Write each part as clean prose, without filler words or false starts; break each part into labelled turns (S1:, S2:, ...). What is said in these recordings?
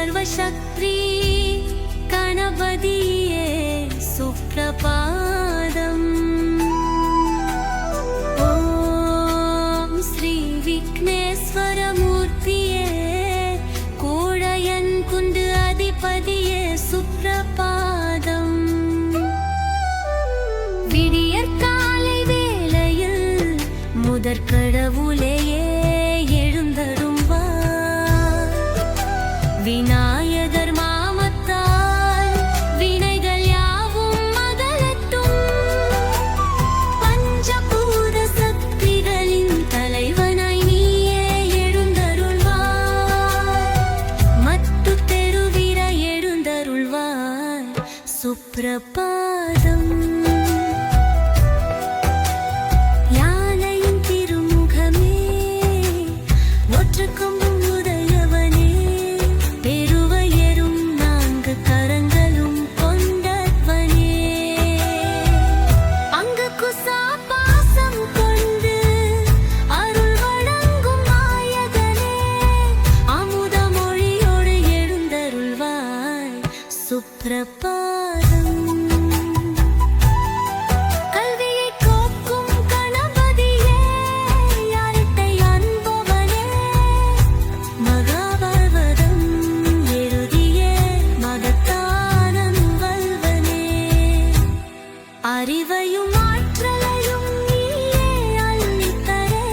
S1: सर्वशक्ति गणपतिये सुप्रभातम्। ॐ श्री विघ्नेश्वरमूर्तिये कोडयन् कुण्ड अधिपतिये सुप्रभातम्। விடியற்காலை வேளையில் முதற்கடவுளையே எழுந்தரும் வா. விநாயகர் மாமத்தால் வினைகள் யாவும் அகலட்டும். பஞ்சபூத சக்திகளின் தலைவனாய் நீயே எழுந்தருள்வாய். மட்டு தெருவிர எழுந்தருள்வாய் சுப்ரபாதம். சுப்ரபாதம். கல்வியை கோக்கும் கணபதியே யாரிட்டை அன்பவனே மகாபாரதம் எழுதியே மகத்தானம் வல்வனே. அறிவையும் ஆற்றலையும் நீயே அள்ளித்தரே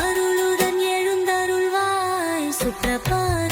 S1: அருளுடன் எழுந்தருள்வாய் சுப்ரபாதம்.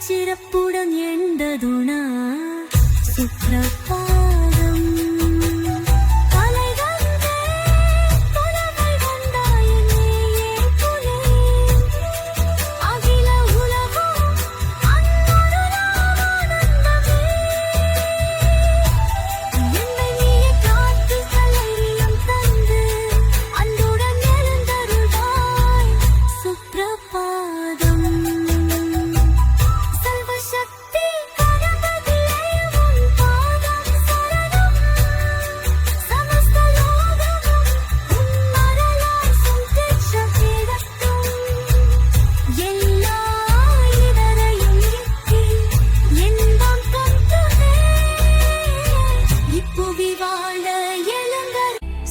S1: சிறப்புடன் எழுந்ததுனா சுப்ரபாதம். அகில உலகம் என்னை நீயே காத்து தைரியம் தந்து அன்புடன் எழுந்தருள்வாய் சுப்ரபாதம்.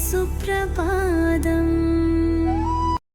S1: சுப்ரபாதம்.